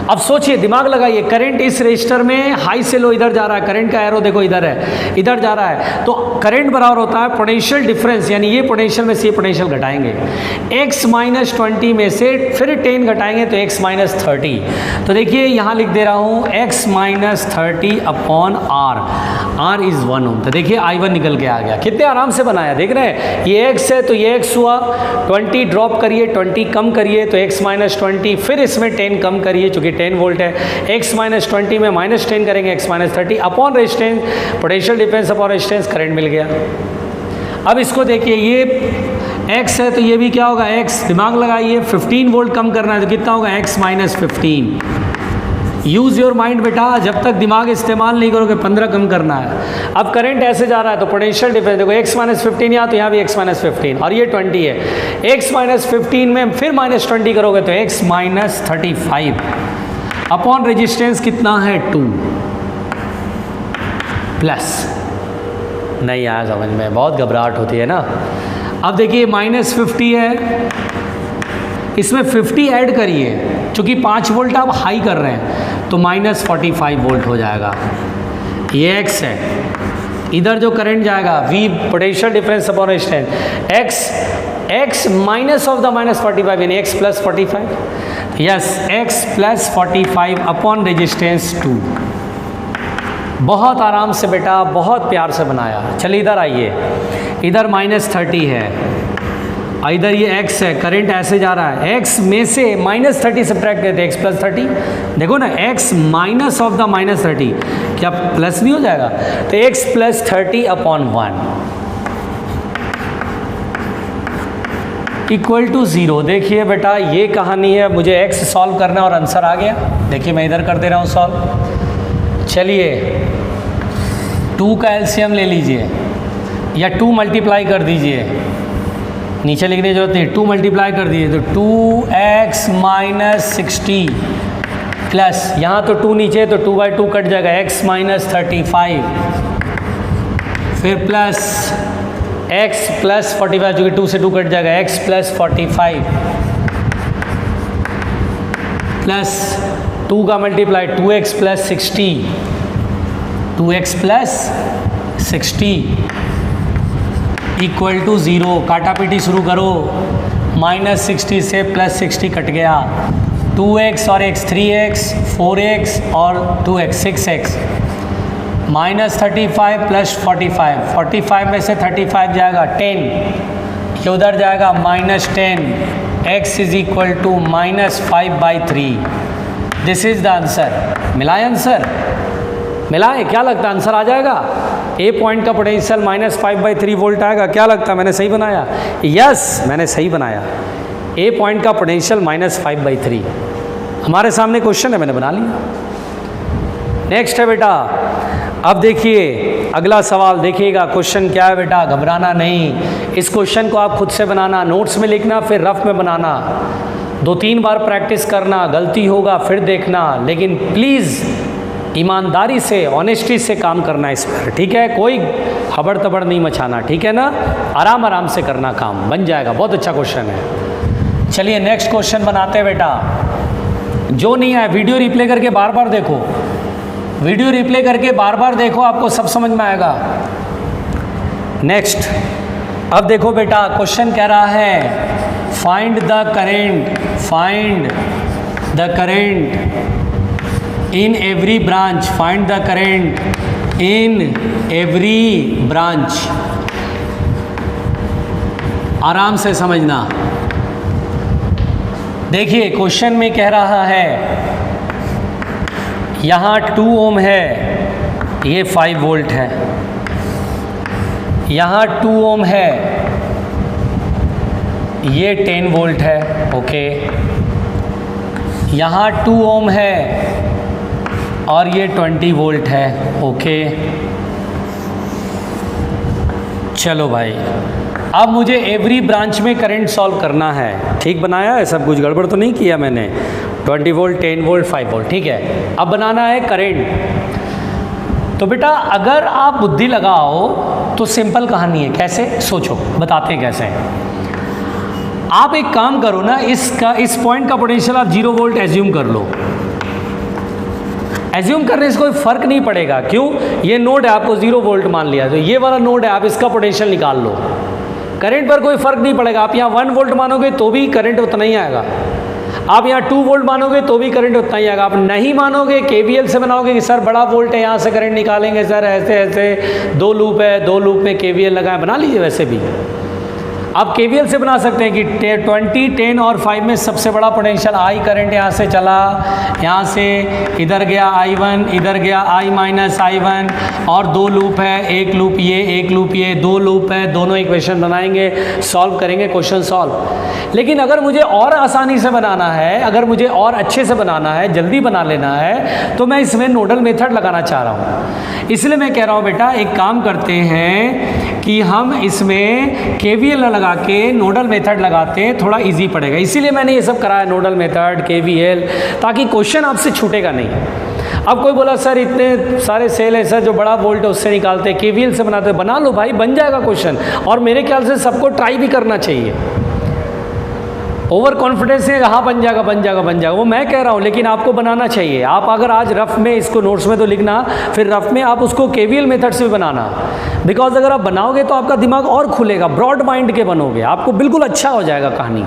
Speaker 1: अब सोचिए, दिमाग लगाइए, करंट इस रजिस्टर में हाई से लो इधर जा रहा है, करंट का एरो देखो इधर है, इधर जा रहा है, तो करंट बराबर होता है पोटेंशियल डिफरेंस, यानी ये पोटेंशियल में से ये पोटेंशियल घटाएंगे, x माइनस 20 में से फिर 10 घटाएंगे तो x माइनस 30। तो देखिए यहाँ लिख दे रहा हूँ x minus 30 upon r is 1 ओम। तो देखिए I1 निकल के आ गया, कितने आराम से बनाया, देख रहे हैं, ये x है तो ये x हुआ, 20 ड्रॉप करिए, 20 कम करिए तो x माइनस 20, फिर इसमें 10 कम करिए चूँकि 10 वोल्ट है, x माइनस 20 में माइनस 10 करेंगे, x minus 30 upon resistance, potential difference upon resistance, current मिल गया। अब इसको देखिए, ये x है तो ये भी क्या होगा x, दिमाग लगाइए, 15 वोल्ट कम करना है तो कितना होगा x minus 15। Use your mind बेटा, जब तक दिमाग इस्तेमाल नहीं करोगे 15 कम करना है। अब करंट ऐसे जा रहा है तो पोटेंशियल डिफरेंस देखो, x माइनस 15 यहाँ, तो यहाँ भी x माइनस 15 और ये 20 है, x माइनस 15 में फिर माइनस 20 करोगे तो x माइनस 35 अपॉन रेजिस्टेंस कितना है 2 प्लस। नहीं आया समझ में, बहुत घबराहट होती है ना। अब देखिए माइनस 50 है, इसमें 50 ऐड करिए, चूँकि 5 वोल्ट आप हाई कर रहे हैं तो माइनस 45 वोल्ट हो जाएगा। ये x है, इधर जो करंट जाएगा v potential difference upon resistance, x minus of the minus 45 यानी x plus 45, yes x plus 45 upon resistance 2। बहुत आराम से बेटा, बहुत प्यार से बनाया। चलिए इधर आइए, इधर माइनस 30 है, इधर ये x है, करंट ऐसे जा रहा है, x में से माइनस 30 सब्ट्रैक्ट करते x प्लस 30, देखो ना x minus of the minus 30, क्या प्लस नहीं हो जाएगा, तो x plus 30 upon 1 equal to 0। देखिए बेटा ये कहानी है, मुझे x सॉल्व करना और आंसर आ गया। देखिए मैं इधर कर दे रहा हूँ सॉल्व। चलिए 2 का एलसीएम ले लीजिए या 2 मल्टीप्लाई कर दीजिए, नीचे लिखने की जरूरत नहीं, 2 मल्टीप्लाई कर दीजिए तो 2x माइनस 60 प्लस, यहाँ तो 2 नीचे तो 2 बाई 2 कट जाएगा, x माइनस 35 फिर प्लस x प्लस 45, जो कि 2 से 2 कट जाएगा, x प्लस 45 प्लस 2 का multiply 2x plus 60, 2x plus 60 equal to 0। काटा पीटी शुरू करो, माइनस 60 से प्लस 60 कट गया, 2x और x 3x 4x और 2x 6x, माइनस 35 प्लस 45, 45 में से 35 जाएगा 10, ये उधर जाएगा minus 10, x is equal to minus 5/3। This is the answer. मिलाए आंसर, मिलाए, क्या लगता है आंसर आ जाएगा? ए पॉइंट का पोटेंशियल माइनस 5/3 वोल्ट आएगा, क्या लगता है मैंने सही बनाया? यस मैंने सही बनाया। ए पॉइंट का पोटेंशियल -5/3। हमारे सामने क्वेश्चन है, मैंने बना लिया। नेक्स्ट है बेटा, अब देखिए अगला सवाल देखिएगा। क्वेश्चन क्या है बेटा, घबराना नहीं। इस क्वेश्चन को आप खुद से बनाना, नोट्स में लिखना, फिर रफ में बनाना, 2-3 बार प्रैक्टिस करना, गलती होगा फिर देखना, लेकिन प्लीज़ ईमानदारी से, ऑनेस्टी से काम करना इस पर, ठीक है। कोई हबड़ तबड़ नहीं मचाना, ठीक है ना। आराम आराम से करना, काम बन जाएगा। बहुत अच्छा क्वेश्चन है। चलिए नेक्स्ट क्वेश्चन बनाते हैं बेटा। जो नहीं आया वीडियो रिप्ले करके बार बार देखो, वीडियो रिप्ले करके बार बार देखो, आपको सब समझ में आएगा। नेक्स्ट, अब देखो बेटा, क्वेश्चन कह रहा है find the current in every branch, find the current in every branch. आराम से समझना। देखिए क्वेश्चन में कह रहा है यहाँ 2 ओम है, ये 5 वोल्ट है। यहाँ 2 ओम है, ये 10 वोल्ट है, ओके। यहाँ 2 ओम है और ये 20 वोल्ट है, ओके। चलो भाई, अब मुझे एवरी ब्रांच में करंट सॉल्व करना है। ठीक बनाया है, सब कुछ गड़बड़ तो नहीं किया मैंने। 20 वोल्ट, 10 वोल्ट, 5 वोल्ट, ठीक है। अब बनाना है करंट। तो बेटा अगर आप बुद्धि लगाओ तो सिंपल कहानी है। कैसे, सोचो, बताते हैं कैसे। आप एक काम करो ना, इस पॉइंट का पोटेंशियल आप 0 वोल्ट एज्यूम कर लो। एज्यूम करने से कोई फर्क नहीं पड़ेगा। क्यों, ये नोड है, आपको 0 वोल्ट मान लिया, तो ये वाला नोड है, आप इसका पोटेंशियल निकाल लो। करंट पर कोई फर्क नहीं पड़ेगा। आप यहाँ 1 वोल्ट मानोगे तो भी करंट उतना ही आएगा, आप यहाँ 2 वोल्ट मानोगे तो भी करंट उतना ही आएगा। आप नहीं मानोगे, केवीएल से बनाओगे कि सर बड़ा वोल्ट है, यहाँ से करंट निकालेंगे सर, ऐसे ऐसे 2 लूप है, 2 लूप में केवीएल लगाए, बना लीजिए। वैसे भी आप केवीएल से बना सकते हैं कि 20, 10 और 5 में सबसे बड़ा पोटेंशियल आई करंट यहाँ से चला, यहाँ से इधर गया I1, इधर गया I-I1, और 2 लूप है, एक लूप ये, एक लूप ये, 2 लूप है। दोनों इक्वेशन बनाएंगे, सॉल्व करेंगे, क्वेश्चन सॉल्व। लेकिन अगर मुझे और आसानी से बनाना है, अगर मुझे और अच्छे से बनाना है, जल्दी बना लेना है, तो मैं इसमें नोडल मेथड लगाना चाह रहा हूँ। इसलिए मैं कह रहा हूँ बेटा एक काम करते हैं कि हम इसमें केवीएल लगा के नोडल मेथड लगाते हैं, थोड़ा इजी पड़ेगा। इसीलिए मैंने ये सब कराया, नोडल मेथड, केवीएल, ताकि क्वेश्चन आपसे छूटेगा नहीं। अब कोई बोला सर इतने सारे सेल है सर, जो बड़ा वोल्ट है उससे निकालते हैं, केवीएल से बनाते हैं। बना लो भाई, बन जाएगा क्वेश्चन। और मेरे ख्याल से सबको ट्राई भी करना चाहिए। ओवर कॉन्फिडेंस है, हाँ बन जाएगा बन जाएगा बन जाएगा, वो मैं कह रहा हूँ, लेकिन आपको बनाना चाहिए। आप अगर आज रफ में इसको नोट्स में तो लिखना, फिर रफ में आप उसको केवीएल मेथड से भी बनाना। बिकॉज अगर आप बनाओगे तो आपका दिमाग और खुलेगा, ब्रॉड माइंड के बनोगे, आपको बिल्कुल अच्छा हो जाएगा कहानी।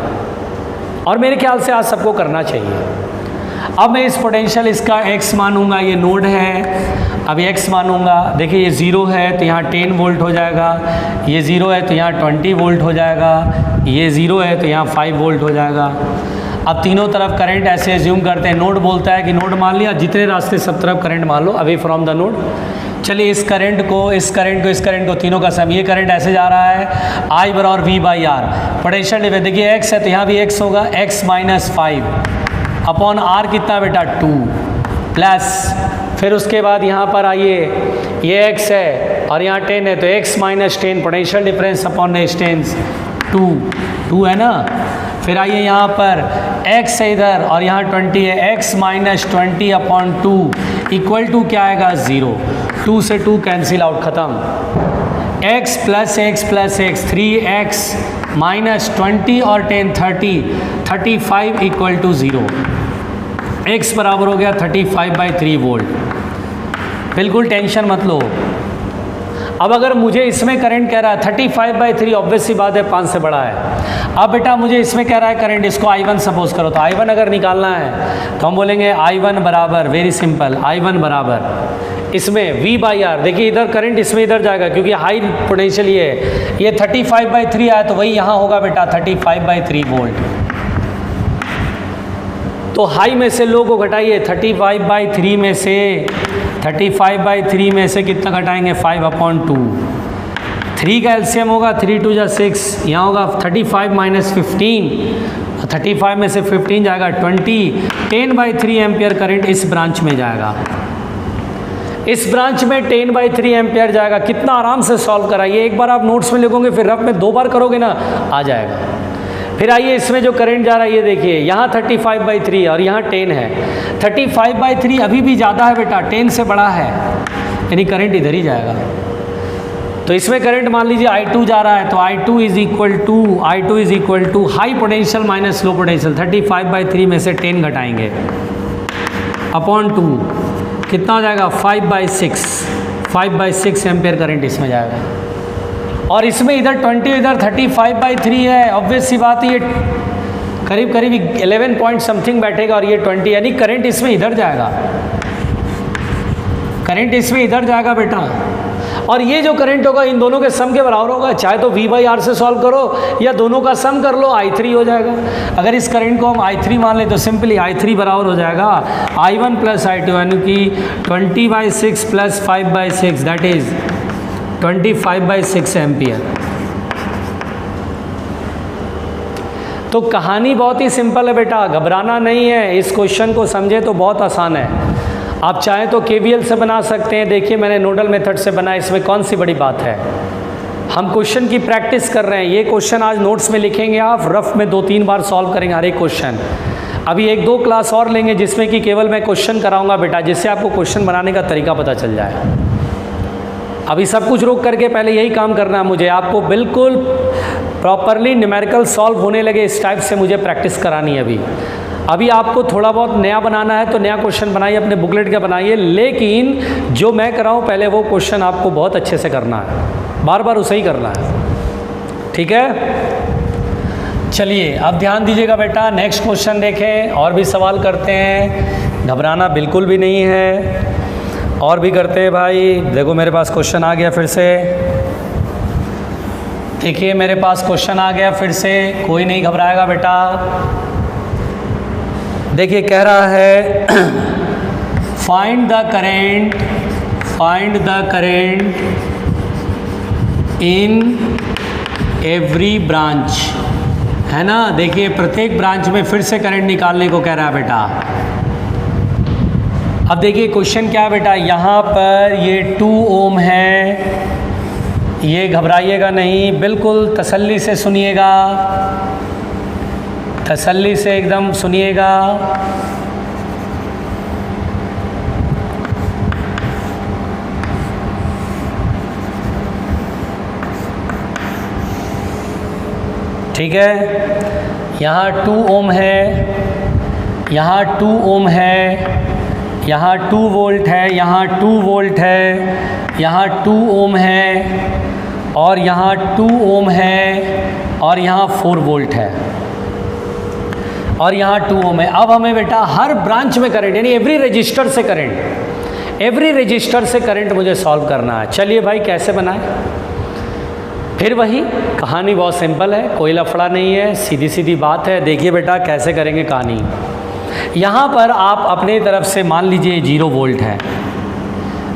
Speaker 1: और मेरे ख्याल से आज सबको करना चाहिए। अब मैं इस पोटेंशियल इसका x मानूंगा, ये नोड है, अब x मानूंगा। देखिए ये 0 है तो यहाँ 10 वोल्ट हो जाएगा, ये 0 है तो यहाँ 20 वोल्ट हो जाएगा, ये 0 है तो यहाँ 5 वोल्ट हो जाएगा। अब तीनों तरफ करंट ऐसे एज्यूम करते हैं। नोड बोलता है कि नोड मान लिया, जितने रास्ते सब तरफ करंट मान लो, अवे फ्रॉम द नोड। चलिए इस करंट को तीनों का सम, ये करंट ऐसे जा रहा है I बराबर V/R। पोटेंशियल डिफरेंस देखिए x है तो यहाँ भी x होगा, x - 5 अपॉन R कितना बेटा 2 प्लस, फिर उसके बाद यहाँ पर आइए, ये x है और यहाँ 10 है तो x - 10 potential difference upon distance 2 है ना। फिर आइए यहाँ पर x है इधर और यहाँ 20 है, x - 20 अपॉन 2 इक्वल टू क्या आएगा 0। 2 से 2 कैंसिल आउट, खत्म। x प्लस x 3x - 20 और 10 35 इक्वल टू 0। x बराबर हो गया 35/3 वोल्ट। बिल्कुल टेंशन मत लो। अब अगर मुझे इसमें करंट कह रहा है 35/3, ऑब्वियस सी बात है 5 से बड़ा है। अब बेटा मुझे इसमें कह रहा है करंट, इसको I1 सपोज करो, तो I1 अगर निकालना है तो हम बोलेंगे I1 बराबर, वेरी सिंपल, I1 बराबर इसमें V/R। देखिए इधर करंट इसमें इधर जाएगा क्योंकि हाई पोटेंशियल ये है, ये 35/3 आया तो वही यहाँ होगा बेटा 35/3 वोल्ट। तो हाई में से लो को घटाइए, 35/3 में से 35/3 में से कितना घटाएंगे 5/2। 3 का एलसीएम होगा, 3 × 2 = 6, यहाँ होगा 35 - 15, 35 में से 15 जाएगा 20, 10/3 एम्पियर करंट इस ब्रांच में जाएगा। इस ब्रांच में 10/3 एम्पियर जाएगा। कितना आराम से सॉल्व करा, ये एक बार आप नोट्स में लिखोगे, फिर रफ में 2 बार करोगे ना, आ जाएगा। फिर आइए इसमें जो करंट जा रहा है ये देखिए, यहाँ 35/3 और यहाँ 10 है। 35/3 अभी भी ज़्यादा है बेटा, 10 से बड़ा है, यानी करंट इधर ही जाएगा। तो इसमें करंट मान लीजिए I2 जा रहा है, तो I2 is equal to high potential minus low potential. 35/3 में से 10 घटाएंगे अपॉन 2, कितना हो जाएगा 5/6 एम्पियर करंट इसमें जाएगा। और इसमें इधर 20 इधर 35/3 है, ऑब्वियस सी बात है, ये करीब करीब 11 पॉइंट समथिंग बैठेगा और ये 20, यानी करंट इसमें इधर जाएगा, करंट इसमें इधर जाएगा बेटा। और ये जो करंट होगा इन दोनों के सम के बराबर होगा, चाहे तो V/R से सॉल्व करो या दोनों का सम कर लो, I3 हो जाएगा। अगर इस करंट को हम I3 मान लें तो सिंपली I3 बराबर हो जाएगा I1 + I2, यानी कि 20/6 + 5/6 दैट इज 25/6 एम्पियर। तो कहानी बहुत ही सिंपल है बेटा, घबराना नहीं है, इस क्वेश्चन को समझे तो बहुत आसान है। आप चाहें तो KVL से बना सकते हैं, देखिए मैंने नोडल मेथड से बनाया, इसमें कौन सी बड़ी बात है। हम क्वेश्चन की प्रैक्टिस कर रहे हैं, ये क्वेश्चन आज नोट्स में लिखेंगे आप, रफ में 2-3 बार सॉल्व करेंगे हर एक क्वेश्चन। अभी 1-2 क्लास और लेंगे जिसमें कि केवल मैं क्वेश्चन कराऊंगा बेटा, जिससे आपको क्वेश्चन बनाने का तरीका पता चल जाए। अभी सब कुछ रोक करके पहले यही काम करना है मुझे, आपको बिल्कुल प्रॉपरली न्यूमेरिकल सॉल्व होने लगे इस टाइप से मुझे प्रैक्टिस करानी है। अभी आपको थोड़ा बहुत नया बनाना है तो नया क्वेश्चन बनाइए, अपने बुकलेट का बनाइए, लेकिन जो मैं कराऊँ पहले वो क्वेश्चन आपको बहुत अच्छे से करना है, बार बार उसे ही करना है, ठीक है। चलिए अब ध्यान दीजिएगा बेटा, नेक्स्ट क्वेश्चन देखें, और भी सवाल करते हैं, घबराना बिल्कुल भी नहीं है, और भी करते हैं भाई। देखो मेरे पास क्वेश्चन आ गया फिर से, देखिए मेरे पास क्वेश्चन आ गया फिर से, कोई नहीं घबराएगा बेटा। देखिए कह रहा है find the current in every branch, है ना। देखिए प्रत्येक ब्रांच में फिर से करंट निकालने को कह रहा है बेटा। अब देखिए क्वेश्चन क्या है बेटा, यहाँ पर ये 2 ओम है, ये घबराइएगा नहीं, बिल्कुल तसल्ली से सुनिएगा, तसल्ली से एकदम सुनिएगा। ठीक है, यहाँ 2 ओम है, यहाँ 2 ओम है, यहाँ 2 वोल्ट है, यहाँ 2 वोल्ट है, यहाँ 2 ओम है, और यहाँ 2 ओम है, और यहाँ 4 वोल्ट है, और यहाँ 2 ओम है। अब हमें बेटा हर ब्रांच में करंट, यानी एवरी रजिस्टर से करंट मुझे सॉल्व करना है। चलिए भाई कैसे बनाएं, फिर वही कहानी बहुत सिंपल है, कोई लफड़ा नहीं है, सीधी सीधी बात है। देखिए बेटा कैसे करेंगे कहानी। यहाँ पर आप अपने तरफ से मान लीजिए 0 वोल्ट है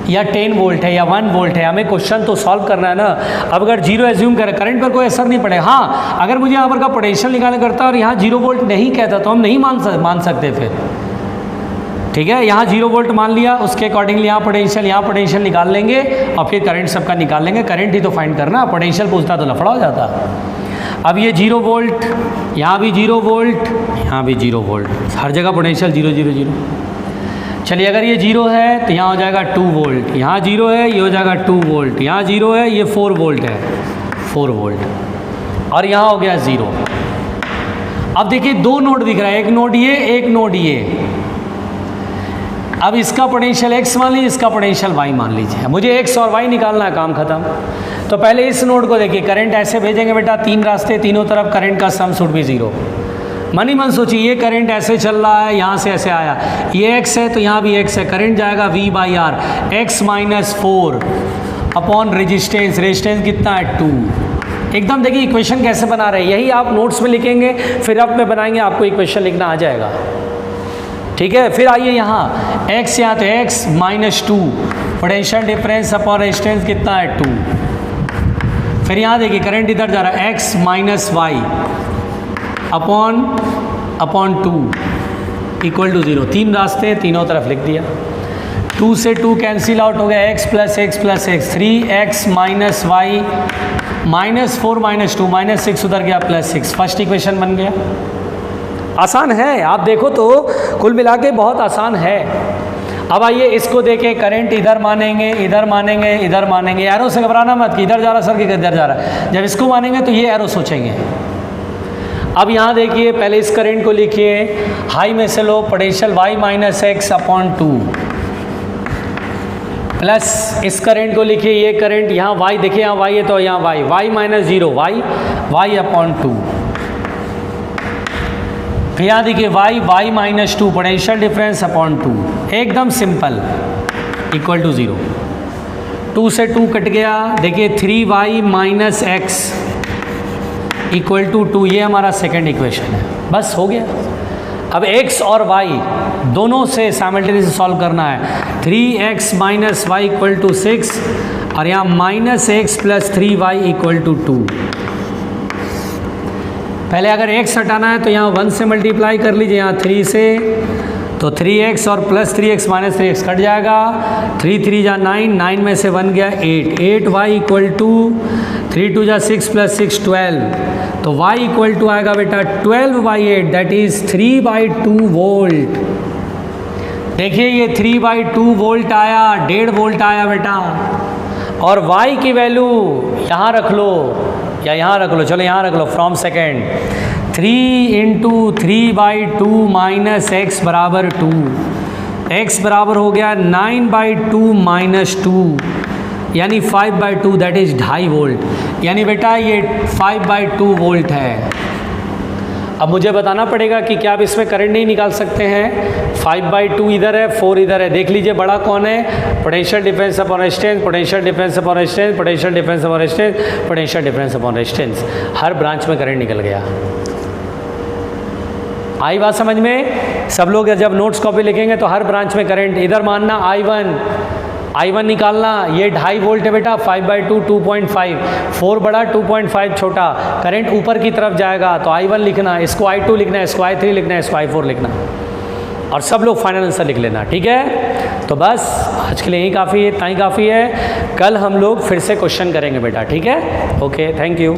Speaker 1: या 10 वोल्ट है या 1 वोल्ट है, हमें क्वेश्चन तो सॉल्व करना है ना। अब अगर 0 एज्यूम करें, करंट पर कोई असर नहीं पड़ेगा। हाँ, अगर मुझे यहाँ पर का पोटेंशियल निकालना करता और यहाँ 0 वोल्ट नहीं कहता तो हम नहीं मान सकते फिर, ठीक है। यहाँ 0 वोल्ट मान लिया, उसके अकॉर्डिंगली यहाँ पोटेंशियल निकाल लेंगे और फिर करंट सबका निकाल लेंगे। करंट ही तो फाइंड करना, पोटेंशियल पूछता तो लफड़ा हो जाता। अब ये 0 वोल्ट, यहाँ भी 0 वोल्ट, यहाँ भी 0 वोल्ट, हर जगह पोटेंशियल 0 0 0। चलिए अगर ये 0 है तो यहाँ हो जाएगा 2 वोल्ट, यहाँ 0 है ये हो जाएगा 2 वोल्ट, यहाँ 0 है ये 4 वोल्ट है, 4 वोल्ट, और यहाँ हो गया 0। अब देखिए 2 नोड दिख रहा है, एक नोड ये, एक नोड ये। अब इसका पोटेंशियल x मान लीजिए, इसका पोटेंशियल y मान लीजिए, मुझे x और y निकालना है, काम खत्म। तो पहले इस नोड को देखिए, करंट ऐसे भेजेंगे बेटा, 3 रास्ते, तीनों तरफ करंट का सम शुड बी 0। मन ही मन सोचिए, ये करंट ऐसे चल रहा है, यहाँ से ऐसे आया, ये x है तो यहाँ भी x है, करंट जाएगा V/R, x - 4 upon resistance, resistance कितना है 2। एकदम देखिए इक्वेशन कैसे बना रहे हैं, यही आप नोट्स में लिखेंगे, फिर आप में बनाएंगे, आपको इक्वेशन लिखना आ जाएगा, ठीक है। फिर आइए यहाँ x, यहाँ तो x - 2, potential difference upon resistance कितना है 2। फिर यहाँ देखिए करंट इधर जा रहा है, x - y upon upon 2 equal to 0। 3 रास्ते, तीनों तरफ लिख दिया। 2 से 2 कैंसिल आउट हो गया, x plus X plus X, 3x minus Y minus 4 minus 2 minus 6 उधर गया प्लस 6। फर्स्ट इक्वेशन बन गया। आसान है, आप देखो तो कुल मिला के बहुत आसान है। अब आइए इसको देखें, करंट इधर मानेंगे, इधर मानेंगे, इधर मानेंगे। एरो से घबराना मत कि इधर जा रहा सर कि इधर जा रहा है। जब इसको मानेंगे तो ये एरो सोचेंगे। अब यहाँ देखिए, पहले इस करंट को लिखिए, हाई में से low, potential y minus X upon 2 plus इस करंट को लिखिए, ये करंट यहाँ y देखिए, यहाँ y है तो यहाँ y माइनस 0 y अपॉन 2। फिर यहाँ देखिए y minus 2 potential difference upon 2, एकदम सिंपल, इक्वल टू 0। 2 से 2 कट गया, देखिए 3y minus x equal to 2, ये हमारा सेकेंड इक्वेशन है। बस हो गया। अब x और y दोनों से साइमल्टेनियसली सॉल्व करना है। 3x minus Y equal to 6 और यहाँ minus X plus 3y equal to 2। पहले अगर x हटाना है तो यहाँ 1 से मल्टीप्लाई कर लीजिए, यहाँ 3 से, तो 3x और plus 3x minus 3x cut जाएगा। 3 3 जा 9, 9 में से 1 गया 8, 8y इक्वल टू 3 2 जा 6 प्लस 6 12, तो y इक्वल टू आएगा बेटा 12/8, दैट इज 3/2 वोल्ट। देखिए ये 3/2 वोल्ट आया, 1.5 वोल्ट आया बेटा। और y की वैल्यू यहाँ रख लो या यहाँ रख लो, चलो यहाँ रख लो, from second 3 into 3/2 minus X बराबर 2, x बराबर हो गया 9/2 माइनस 2 यानी 5/2, दैट इज 2.5 वोल्ट। यानी बेटा ये 5/2 वोल्ट है। अब मुझे बताना पड़ेगा कि क्या आप इसमें करंट नहीं निकाल सकते हैं। 5/2 इधर है, 4 इधर है। देख लीजिए बड़ा कौन है, potential difference upon resistance, potential difference upon resistance, potential difference upon resistance, potential difference upon resistance. हर ब्रांच में करंट निकल गया। आई बात समझ में? सब लोग जब नोट्स कॉपी लिखेंगे तो हर ब्रांच में करंट, इधर मानना I1 निकालना, ये 2.5 वोल्ट है बेटा, 5/2 2.5, 4 बड़ा 2.5 छोटा, करंट ऊपर की तरफ जाएगा तो I1 लिखना, इसको I2 लिखना है, इसको I3 लिखना है, इसको I4 लिखना, और सब लोग फाइनल आंसर लिख लेना। ठीक है, तो बस आज के लिए यही काफ़ी है, इतना ही काफ़ी है। कल हम लोग फिर से क्वेश्चन करेंगे बेटा। ठीक है, ओके, थैंक यू।